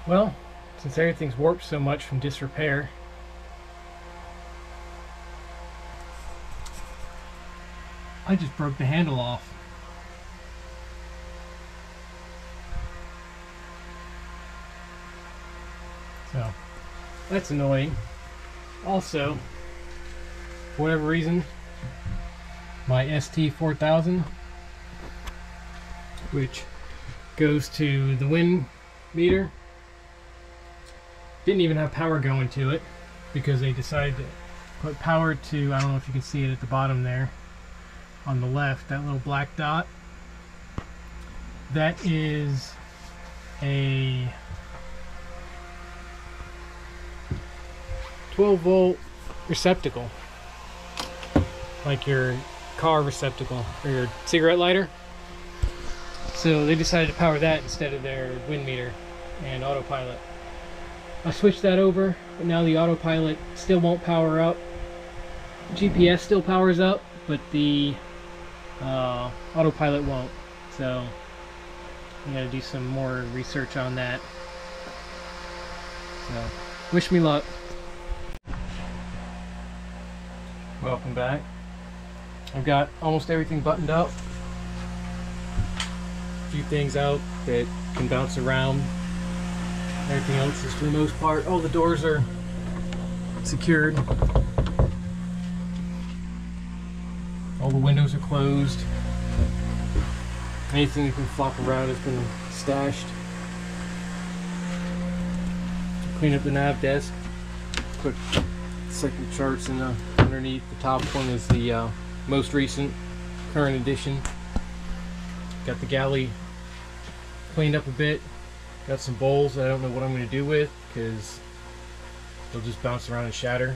Well, since everything's warped so much from disrepair, I just broke the handle off. So, that's annoying. Also, for whatever reason, my ST4000, which goes to the wind meter, didn't even have power going to it because they decided to put power to, I don't know if you can see it at the bottom there on the left, that little black dot. That is a 12-volt receptacle, like your car receptacle or your cigarette lighter. So they decided to power that instead of their wind meter and autopilot. I switched that over, but now the autopilot still won't power up. GPS still powers up, but the autopilot won't. So I gotta do some more research on that. So wish me luck. Welcome back. I've got almost everything buttoned up. A few things out that can bounce around. Everything else is for the most part. Oh, the doors are secured. All the windows are closed. Anything that can flop around has been stashed. Clean up the nav desk. Put second charts in the underneath. The top one is the most recent, current edition. Got the galley cleaned up a bit. Got some bowls that I don't know what I'm going to do with because they'll just bounce around and shatter.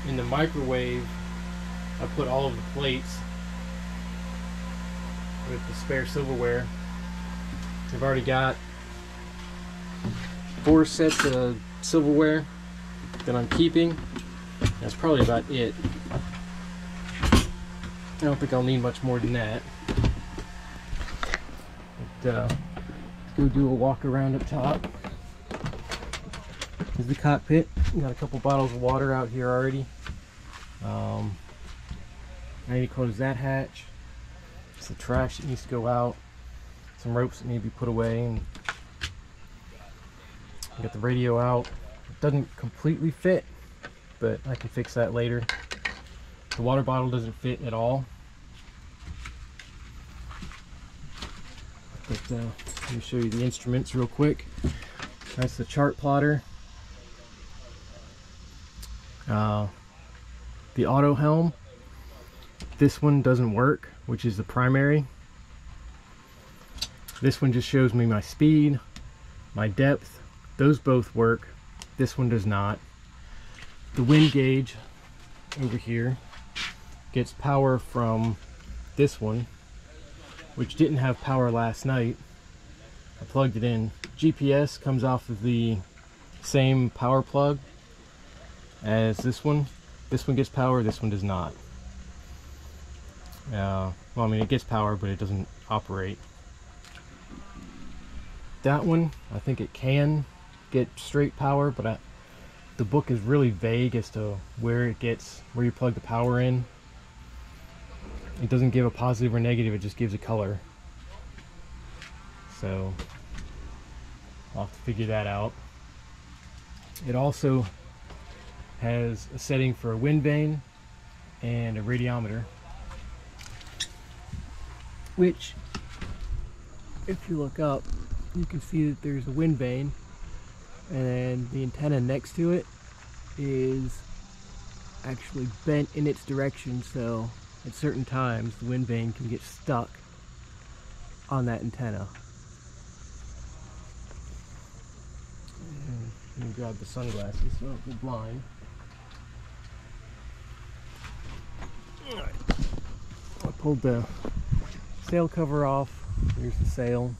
In the microwave, I put all of the plates with the spare silverware. I've already got 4 sets of silverware that I'm keeping. That's probably about it. I don't think I'll need much more than that. But, let's go do a walk around up top. Here's the cockpit. Got a couple bottles of water out here already. I need to close that hatch. Some trash that needs to go out. Some ropes that need to be put away. And got the radio out. It doesn't completely fit, but I can fix that later. The water bottle doesn't fit at all. But let me show you the instruments real quick. That's the chart plotter. The auto helm. This one doesn't work, which is the primary. This one just shows me my speed, my depth. Those both work. This one does not. The wind gauge over here gets power from this one, which didn't have power last night. I plugged it in. GPS comes off of the same power plug as this one. This one gets power, this one does not. Well, I mean, it gets power, but it doesn't operate. That one, I think it can get straight power, but the book is really vague as to where you plug the power in. It doesn't give a positive or negative, it just gives a color. So I'll have to figure that out. It also has a setting for a wind vane and a radiometer, which, if you look up, you can see that there's a wind vane, and then the antenna next to it is actually bent in its direction, so at certain times the wind vane can get stuck on that antenna. Let me grab the sunglasses so I don't go blind. Alright, I pulled the sail cover off. Here's the sail.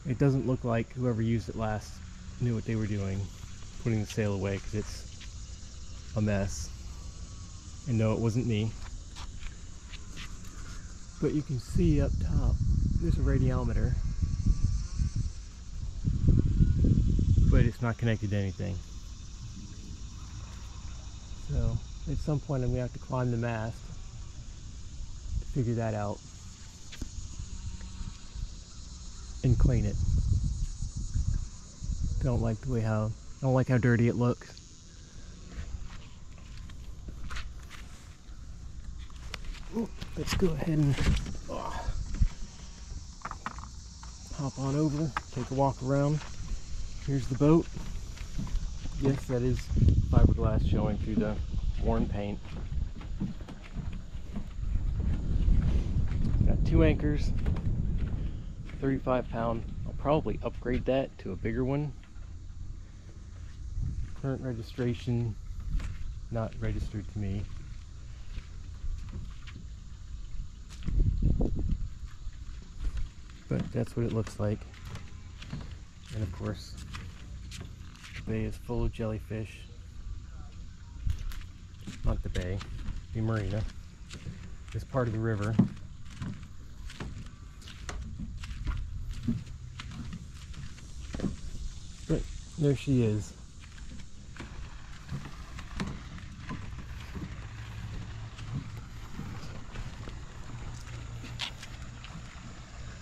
It doesn't look like whoever used it last knew what they were doing, putting the sail away, because it's a mess. And no, it wasn't me. But you can see up top, there's a radiometer. but it's not connected to anything. So at some point I'm going to have to climb the mast to figure that out and clean it. I don't like how dirty it looks. Let's go ahead and hop on over, take a walk around. Here's the boat. Yes, that is fiberglass showing through the worn paint. Got 2 anchors, 35-pound. I'll probably upgrade that to a bigger one. Current registration, not registered to me. But that's what it looks like. And of course, the bay is full of jellyfish. Not the bay, the marina. This part of the river. But there she is.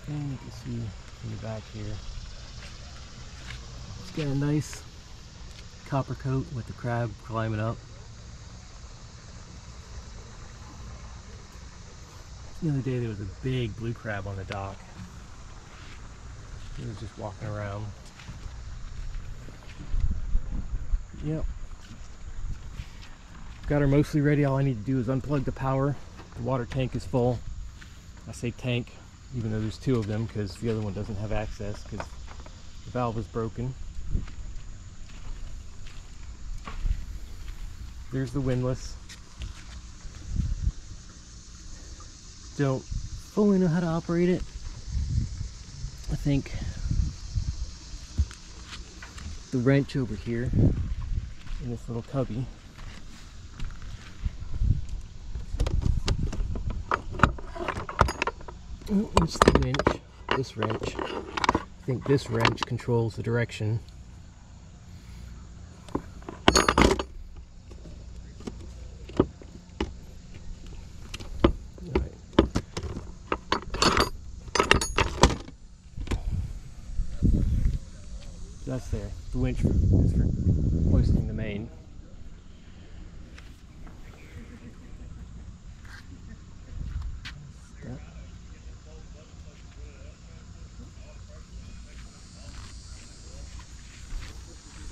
And you can see in the back here, it's got a nice copper coat with the crab climbing up. The other day there was a big blue crab on the dock. He was just walking around. Yep. Got her mostly ready. All I need to do is unplug the power. The water tank is full. I say tank, even though there's 2 of them, because the other one doesn't have access because the valve is broken. There's the windlass. Don't fully know how to operate it. I think the wrench over here in this little cubby. It's the winch, this wrench. I think this wrench controls the direction. Alright. That's there. The winch is for hoisting the main.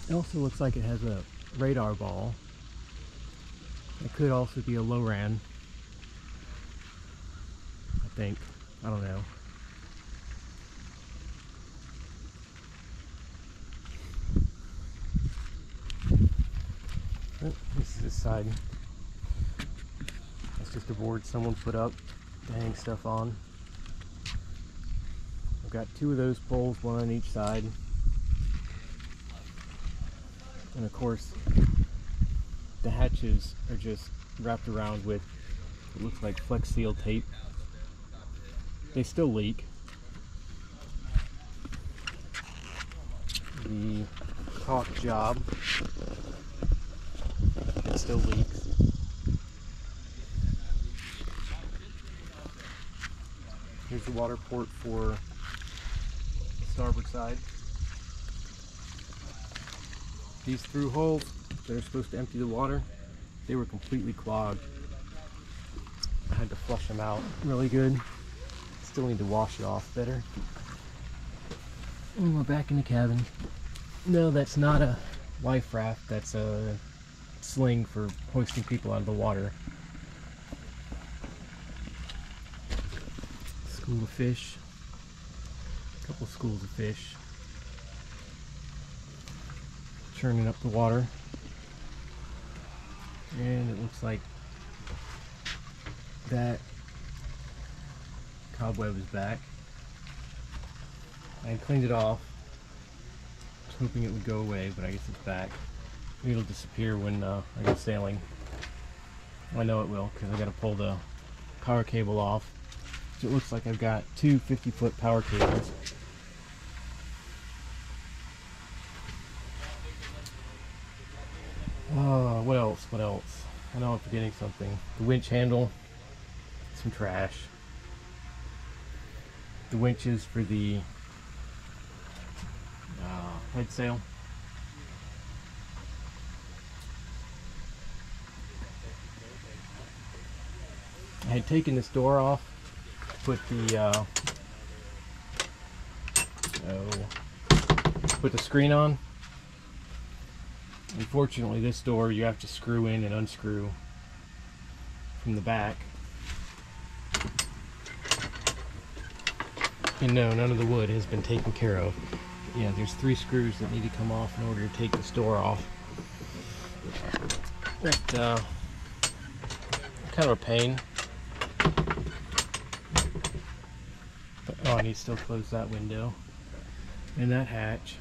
It also looks like it has a radar ball. It could also be a low ran. I think. I don't know. Oh, this is the side. That's just a board someone put up to hang stuff on. I've got 2 of those poles, 1 on each side. And of course, the hatches are just wrapped around with, it looks like Flex Seal tape. They still leak. The caulk job, it still leaks. Here's the water port for the starboard side. These through holes that are supposed to empty the water, they were completely clogged. I had to flush them out really good. Still need to wash it off better. And we're back in the cabin. No, that's not a life raft, that's a sling for hoisting people out of the water. School of fish. A couple schools of fish. Churning up the water, and it looks like that cobweb is back. I cleaned it off, was hoping it would go away, but I guess it's back. Maybe it'll disappear when I go sailing. I know it will, because I got to pull the power cable off. So it looks like I've got 2 50-foot power cables. forgetting something. The winch handle, some trash. The winches for the head sail. I had taken this door off to put the screen on. Unfortunately, this door you have to screw in and unscrew from the back. And no, none of the wood has been taken care of. Yeah, there's 3 screws that need to come off in order to take this door off. But kind of a pain. But, oh, I need to still close that window and that hatch.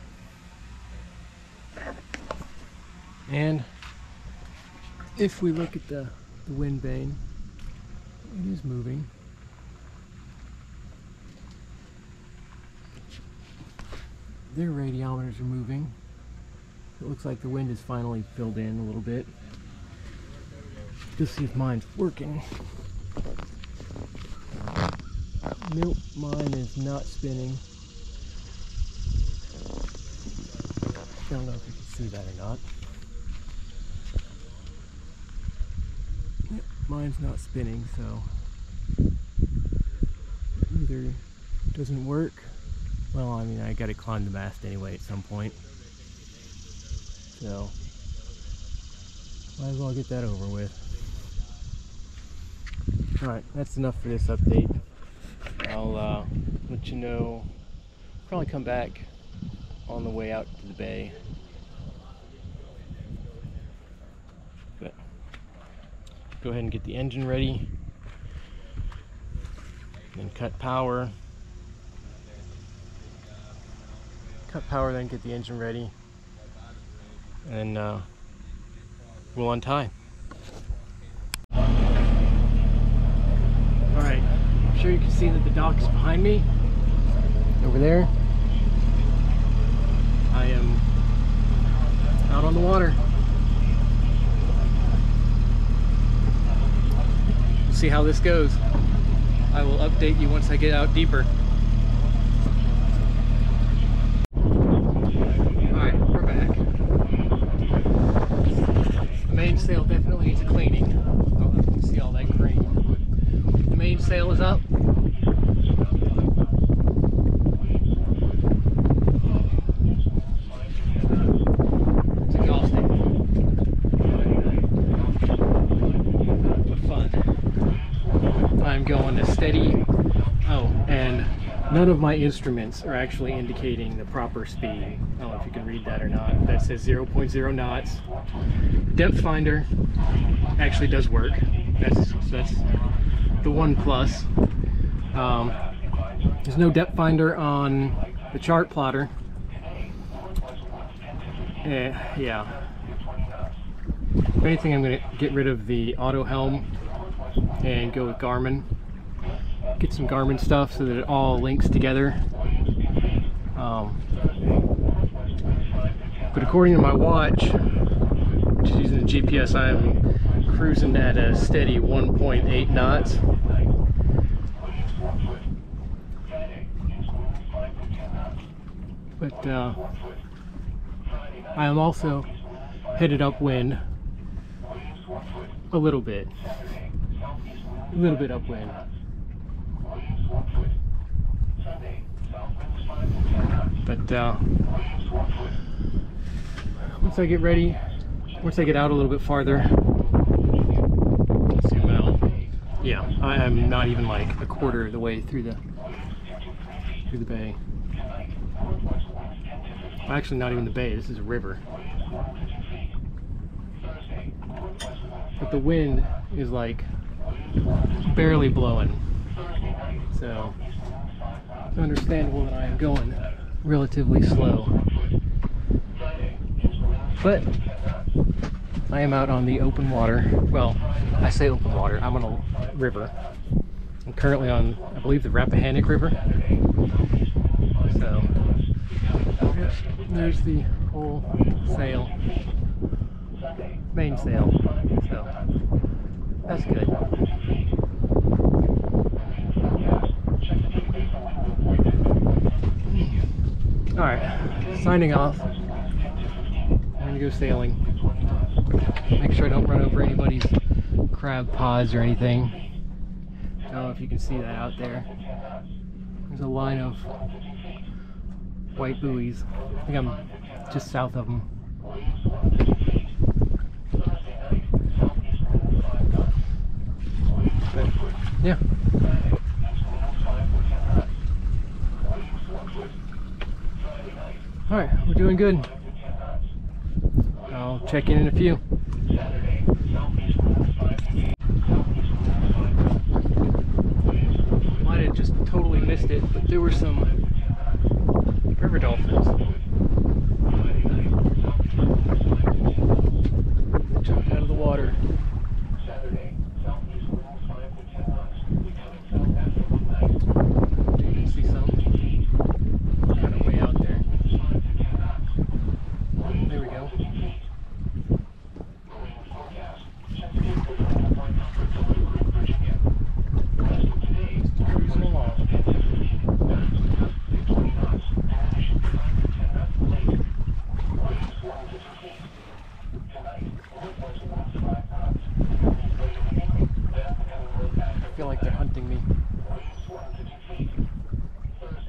And if we look at the wind vane, it is moving. Their radiometers are moving. It looks like the wind is finally filled in a little bit. Just see if mine's working. Nope, mine is not spinning. I don't know if you can see that or not. Yep, mine's not spinning, so either doesn't work. Well, I mean, I gotta climb the mast anyway at some point. So, might as well get that over with. Alright, that's enough for this update. I'll let you know, probably come back on the way out to the bay. But, go ahead and get the engine ready. Then cut power. Cut power, then get the engine ready. And we'll untie. Alright, I'm sure you can see that the dock is behind me. Over there. I am out on the water. We'll see how this goes. I will update you once I get out deeper. Sail definitely needs a cleaning. I don't know if you can see all that green. The main sail is up. It's exhausting. But fun. I'm going a steady. Oh, and none of my instruments are actually indicating the proper speed. I don't know if you can read that or not. That says 0.0 knots. Depth finder actually does work. That's the one plus. There's no depth finder on the chart plotter. Yeah. If anything, I'm going to get rid of the auto helm and go with Garmin. Get some Garmin stuff so that it all links together. But according to my watch, which is using the GPS, I'm cruising at a steady 1.8 knots. But I am also headed upwind a little bit upwind. But once I get ready, once I get out a little bit farther, zoom out. Yeah, I am not even like a quarter of the way through the bay. Actually, not even the bay. This is a river. But the wind is like barely blowing, so it's understandable that I am going relatively slow. But I am out on the open water. Well, I say open water, I'm on a river. I'm currently on, I believe, the Rappahannock River. So, yeah, there's the whole sail, main sail. So, That's good. Alright, signing off. I'm gonna go sailing. Make sure I don't run over anybody's crab pods or anything. I don't know if you can see that out there. There's a line of white buoys. I think I'm just south of them. But, yeah. Alright, we're doing good. I'll check in a few. Might have just totally missed it, but there were some river dolphins. Jumped out of the water. You can see some kind of way out there. There we go. Cruising along. I feel like they're hunting me,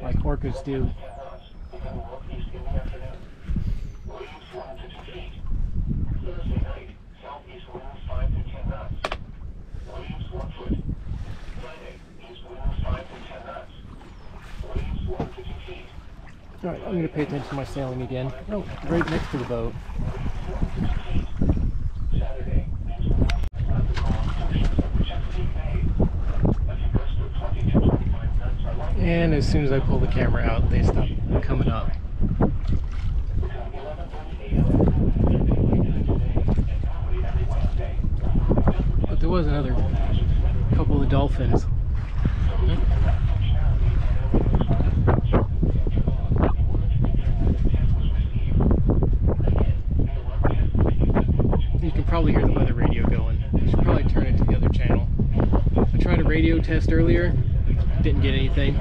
like orcas do. Alright, I'm going to pay attention to my sailing again. Oh, right next to the boat. And as soon as I pull the camera out, they stop coming up. But there was another couple of dolphins. You can probably hear the weather radio going. I should probably turn it to the other channel. I tried a radio test earlier, didn't get anything.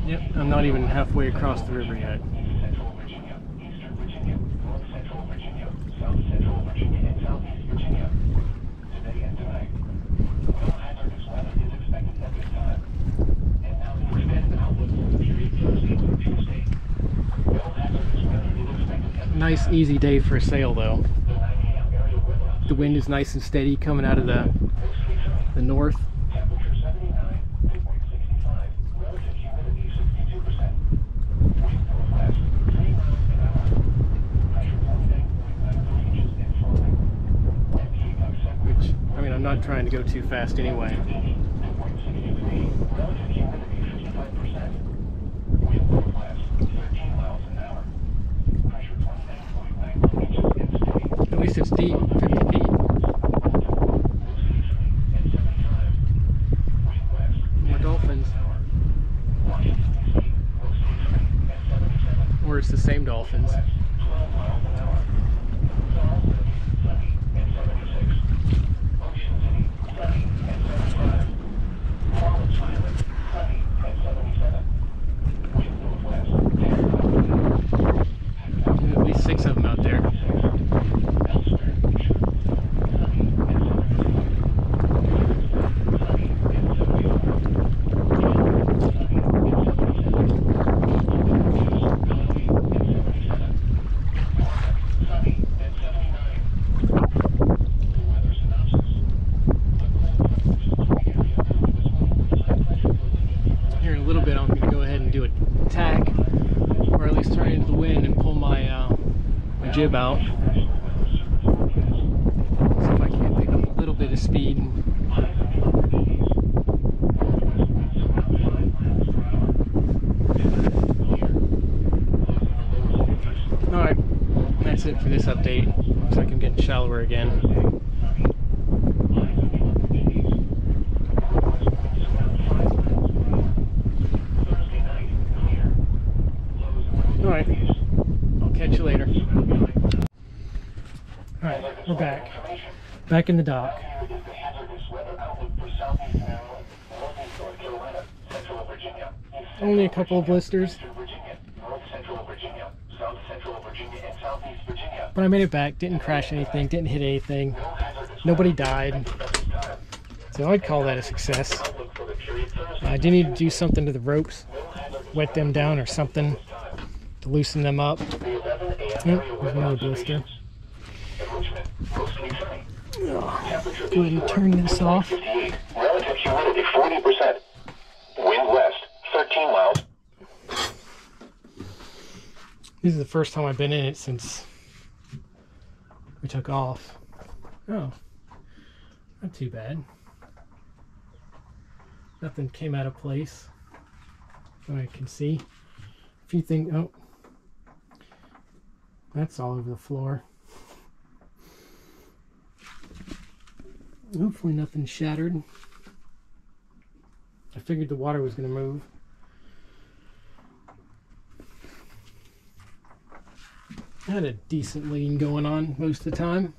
Yep, I'm not even halfway across the river yet. Nice easy day for a sail though. The wind is nice and steady coming out of the north. Which, I mean, I'm not trying to go too fast anyway. At least it's deep, 50 feet. More dolphins. Or it's the same dolphins. There's at least 6 of them out there. Jib out. See if I can pick up a little bit of speed. Alright, that's it for this update. Looks like I'm getting shallower again. Alright, I'll catch you later. Alright, we're back. Back in the dock. Only a couple of blisters. But I made it back, didn't crash anything, didn't hit anything. Nobody died. So I'd call that a success. I do need to do something to the ropes, wet them down or something to loosen them up. Oh, there's another blister. Oh, go ahead and turn this off. Relative humidity 40%. Wind west 13 miles. This is the first time I've been in it since we took off. Oh, not too bad. Nothing came out of place. So I can see. A few things. Oh, that's all over the floor. Hopefully nothing shattered. I figured the water was going to move. I had a decent lean going on most of the time.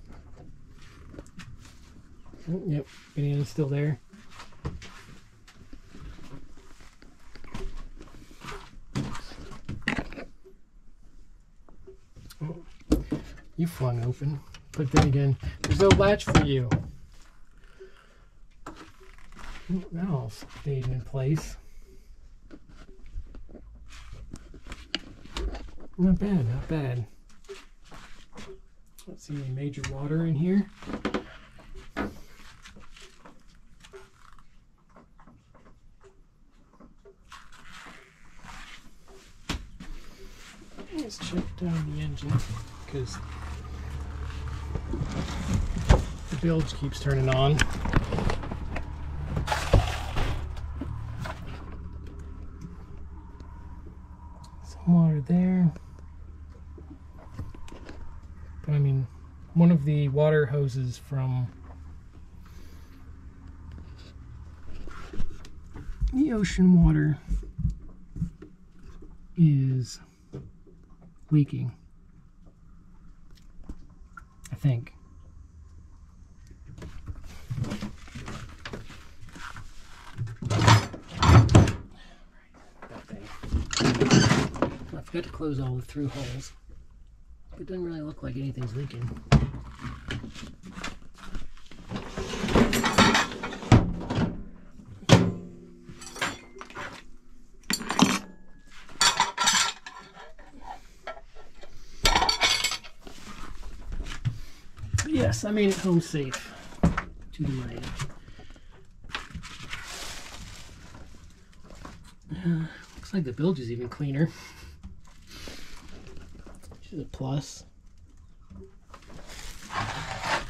Oh, yep, banana's still there. Oh, you flung open. But then again, there's no latch for you. Oh, that all stayed in place. Not bad, not bad. Let's see any major water in here. Let's check down the engine because the bilge keeps turning on. Some water there. But I mean, one of the water hoses from the ocean water is leaking, I think. I forgot to close all the through holes. It doesn't really look like anything's leaking. But yes, I made it home safe to the mine. Looks like the bilge is even cleaner, which is a plus. I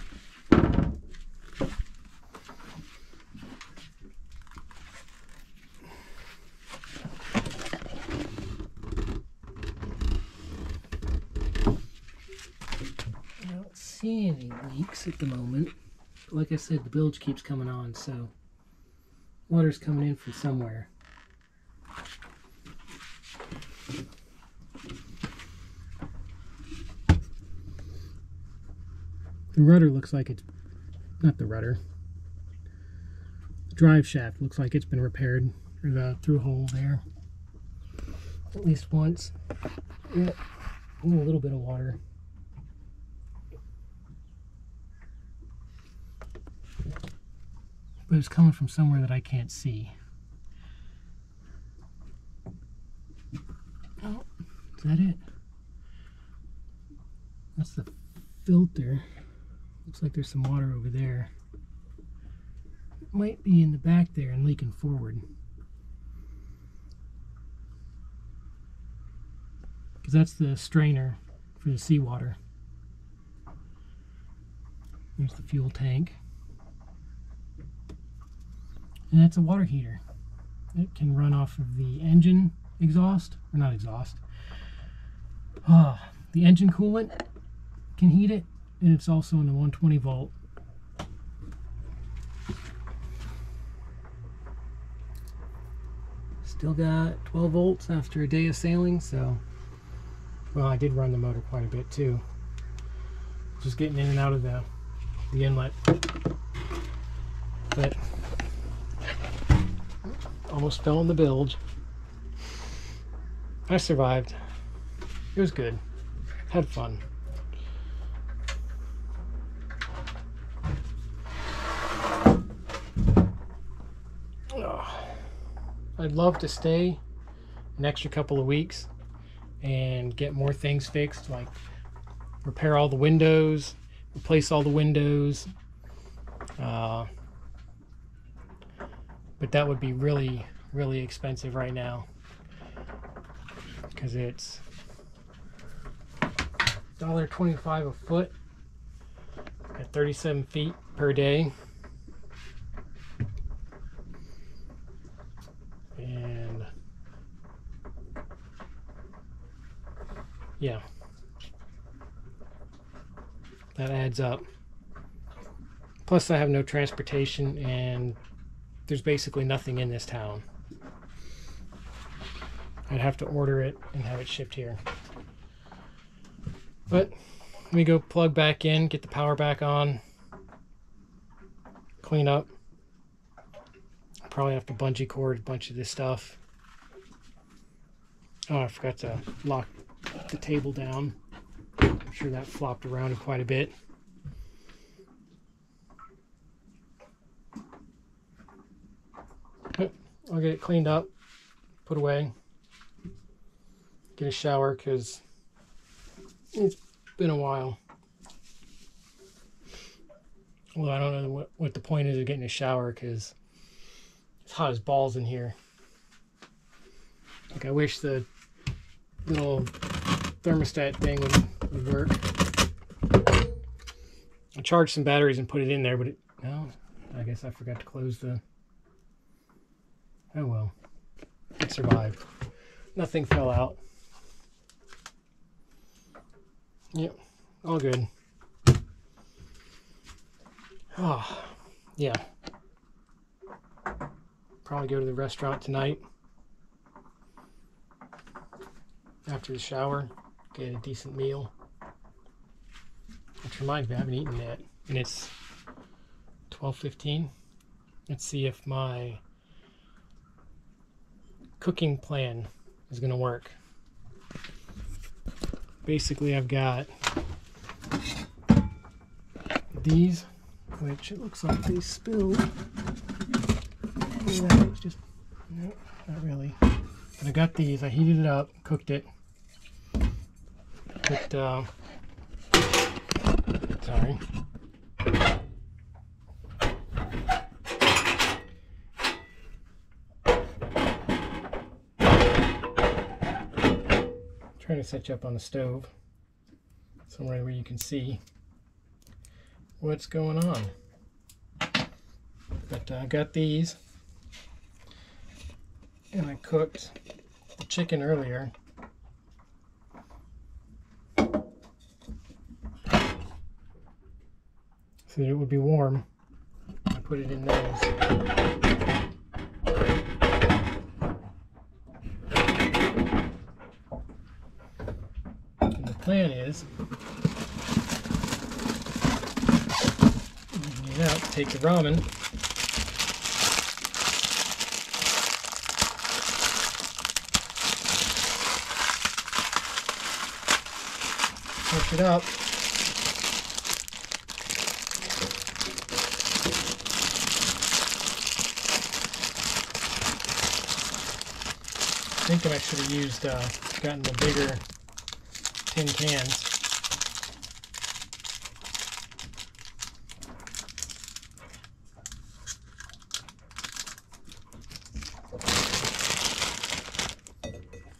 don't see any leaks at the moment. But like I said, the bilge keeps coming on, so water's coming in from somewhere. The rudder looks like it's, not the rudder, the drive shaft looks like it's been repaired, or the through hole there, at least once. Yeah, a little bit of water. But it's coming from somewhere that I can't see. Oh, is that it? That's the filter. Looks like there's some water over there. It might be in the back there and leaking forward. Because that's the strainer for the seawater. There's the fuel tank. And that's a water heater. It can run off of the engine exhaust, or not exhaust. The engine coolant can heat it, and it's also in the 120 volt. Still got 12 volts after a day of sailing, so Well, I did run the motor quite a bit too. Just getting in and out of the inlet. But almost fell in the bilge. I survived. It was good. Had fun. I'd love to stay an extra couple of weeks and get more things fixed, like repair all the windows, replace all the windows. But that would be really, really expensive right now, because it's $1.25 a foot at 37 feet per day. And yeah, that adds up. Plus I have no transportation, and there's basically nothing in this town. I'd have to order it and have it shipped here. But let me go plug back in, get the power back on, clean up. I'll probably have to bungee cord a bunch of this stuff. Oh, I forgot to lock the table down. I'm sure that flopped around quite a bit. But I'll get it cleaned up, put away, get a shower, because it's been a while. Well, I don't know what the point is of getting a shower, because it's hot as balls in here. Like, I wish the little thermostat thing would work. I charged some batteries and put it in there, but no, I guess I forgot to close the... Oh well, it survived. Nothing fell out. Yep, all good. Oh, yeah. Probably go to the restaurant tonight after the shower, get a decent meal. Which reminds me, I haven't eaten yet, and it's 12:15. Let's see if my cooking plan is going to work. Basically, I've got these, which it looks like they spilled. That was just, no, not really. But I got these. I heated it up, cooked it. Put, sorry. Trying to set you up on the stove somewhere where you can see what's going on. But I got these, and I cooked the chicken earlier. So that it would be warm. I put it in those. And the plan is, take the ramen, push it up, thinking I should have used, gotten the bigger tin cans.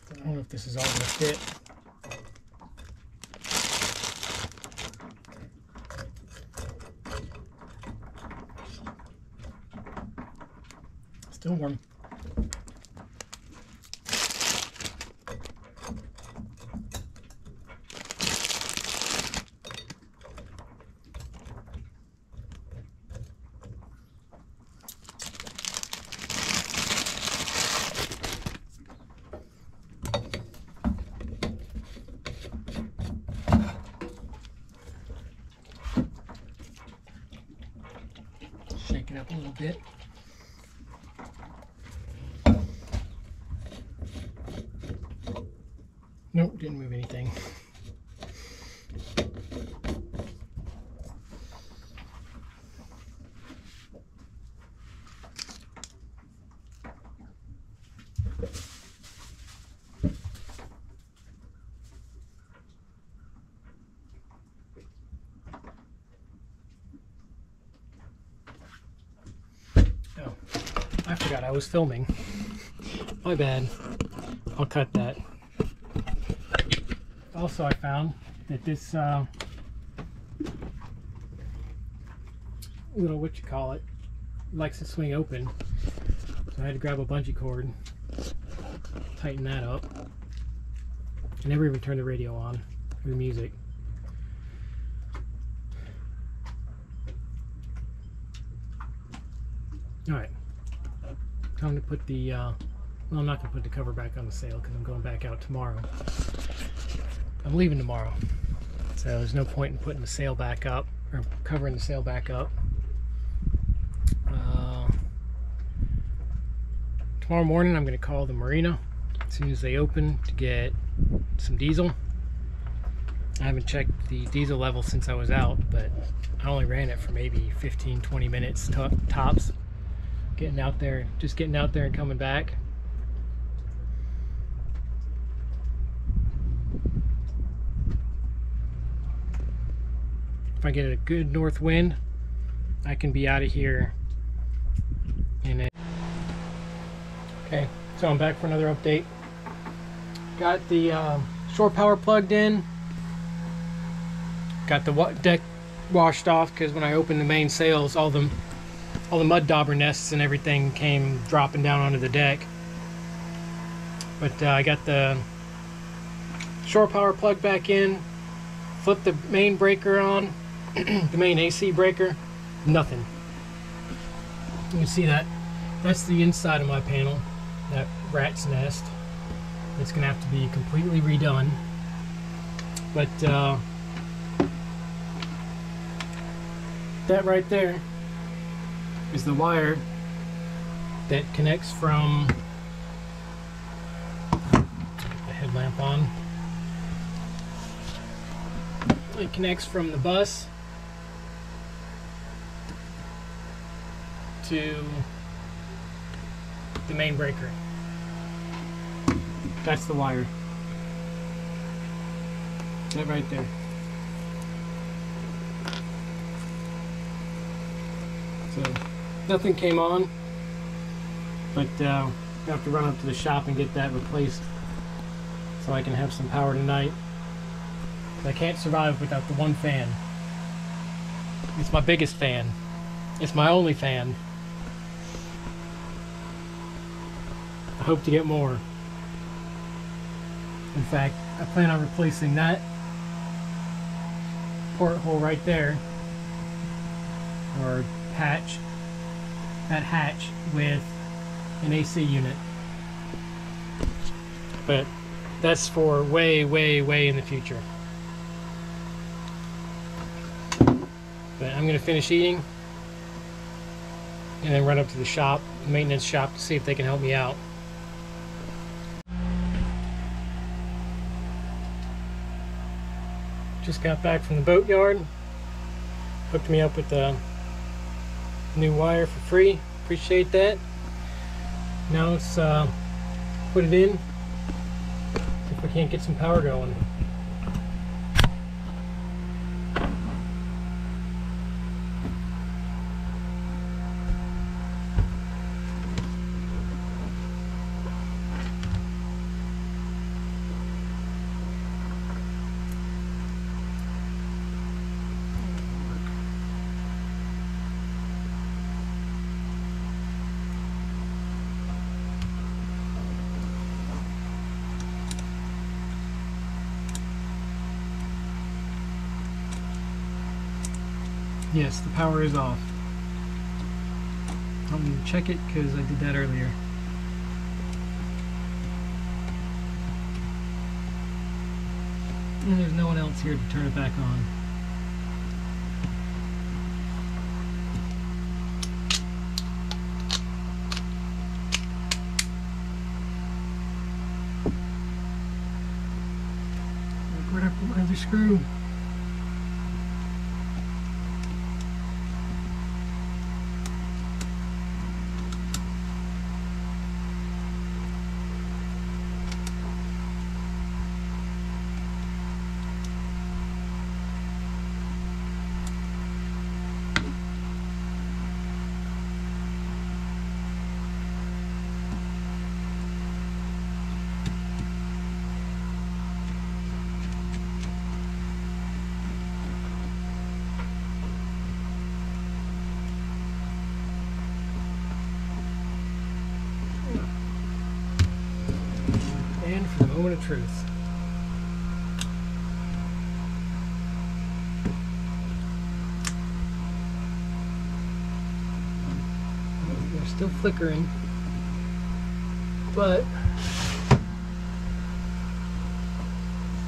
I don't know if this is all going to fit. Still warm. up a little bit. Nope, didn't move anything. Oh, I forgot I was filming. My bad. I'll cut that. Also, I found that this little, what you call it, likes to swing open. So I had to grab a bungee cord, tighten that up. I never even turned the radio on for the music. Alright, time to put the, well, I'm not going to put the cover back on the sail because I'm going back out tomorrow. I'm leaving tomorrow, so there's no point in putting the sail back up, or covering the sail back up. Tomorrow morning I'm going to call the marina as soon as they open to get some diesel. I haven't checked the diesel level since I was out, but I only ran it for maybe 15-20 minutes tops. Getting out there, just getting out there and coming back. If I get a good north wind, I can be out of here in it. Okay, so I'm back for another update. Got the shore power plugged in. Got the deck washed off because when I opened the main sails, all the mud dauber nests and everything came dropping down onto the deck. But I got the shore power plugged back in. Flipped the main breaker on. The main AC breaker, nothing. You can see that. That's the inside of my panel, that rat's nest. It's gonna have to be completely redone. But that right there is the wire that connects from, get the headlamp on. It connects from the bus to the main breaker. That's the wire. That right there. So nothing came on, but I have to run up to the shop and get that replaced so I can have some power tonight. I can't survive without the one fan. It's my biggest fan. It's my only fan. I hope to get more. In fact, I plan on replacing that porthole right there, or hatch, that hatch, with an AC unit. But that's for way, way, way in the future. But I'm going to finish eating and then run up to the shop, the maintenance shop, to see if they can help me out. Just got back from the boat yard. Hooked me up with the new wire for free. Appreciate that. Now let's put it in. See if we can't get some power going. Yes, the power is off. I'm going to check it because I did that earlier. And there's no one else here to turn it back on. I put my other screw? And for the moment of truth. They're still flickering, but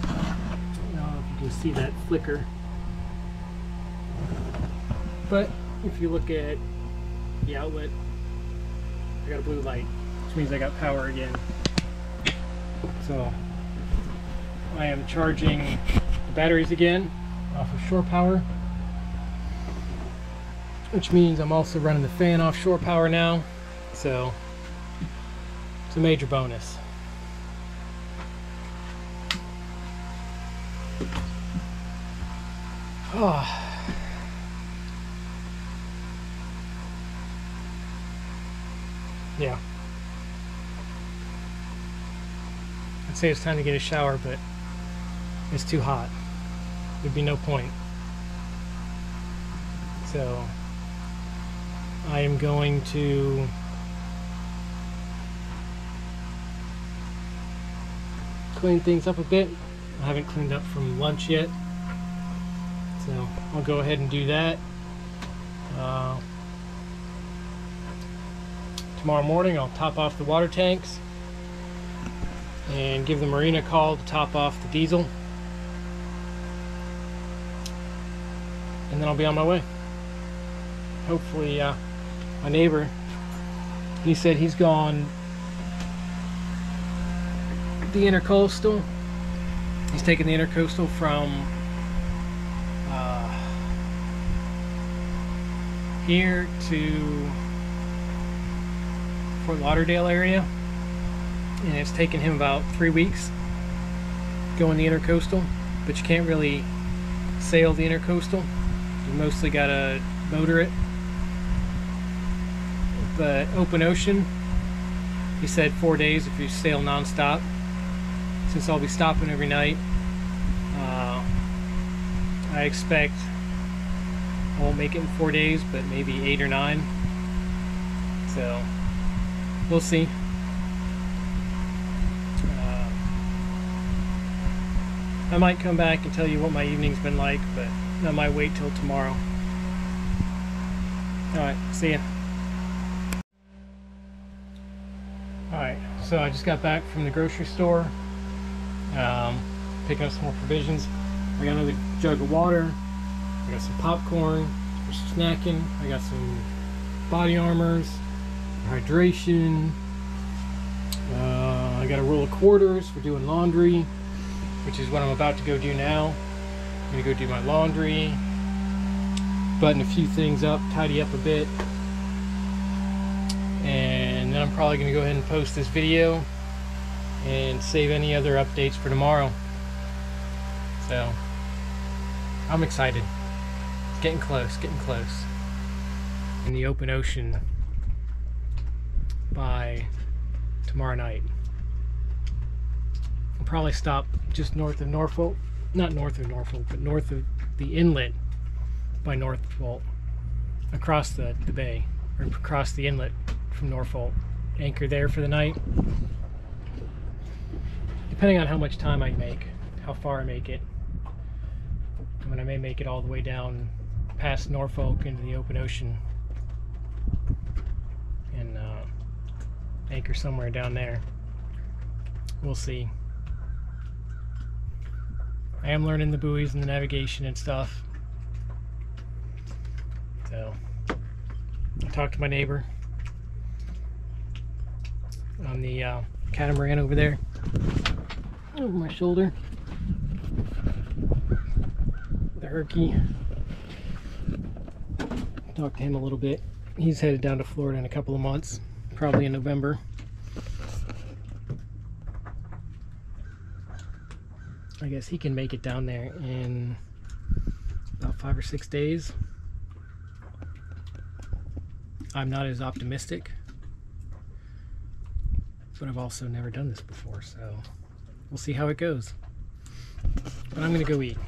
I don't know if you can see that flicker. But if you look at the outlet, I got a blue light, which means I got power again. So I am charging the batteries again off of shore power, which means I'm also running the fan off shore power now. So it's a major bonus. Oh. Yeah. I'd say it's time to get a shower, but it's too hot. There'd be no point. So I am going to clean things up a bit. I haven't cleaned up from lunch yet, so I'll go ahead and do that. Tomorrow morning I'll top off the water tanks and give the marina a call to top off the diesel, and then I'll be on my way. Hopefully my neighbor, he said he's gone the intercoastal. He's taking the intercoastal from here to Fort Lauderdale area, and it's taken him about 3 weeks going the intercoastal, but you can't really sail the intercoastal. You mostly gotta motor it. But open ocean, he said 4 days if you sail non-stop. Since I'll be stopping every night, I expect I won't make it in 4 days, but maybe 8 or 9. So we'll see. I might come back and tell you what my evening's been like, but I might wait till tomorrow. Alright, see ya. Alright, so I just got back from the grocery store, picking up some more provisions. I got another jug of water, I got some popcorn for snacking, I got some body armors, hydration, I got a roll of quarters for doing laundry, which is what I'm about to go do now. I'm going to go do my laundry, button a few things up, tidy up a bit, and then I'm probably going to go ahead and post this video and save any other updates for tomorrow. So I'm excited. It's getting close, in the open ocean by tomorrow night. I'll probably stop just north of Norfolk, not north of Norfolk, but north of the inlet by Norfolk, across the bay, or across the inlet from Norfolk. Anchor there for the night, depending on how much time I make, how far I make it. I mean, I may make it all the way down past Norfolk into the open ocean and anchor somewhere down there. We'll see. I am learning the buoys and the navigation and stuff. So I talked to my neighbor on the catamaran over there, over my shoulder. Herky. Talked to him a little bit. He's headed down to Florida in a couple of months, probably in November. I guess he can make it down there in about 5 or 6 days. I'm not as optimistic, but I've also never done this before, so we'll see how it goes. But I'm gonna go eat.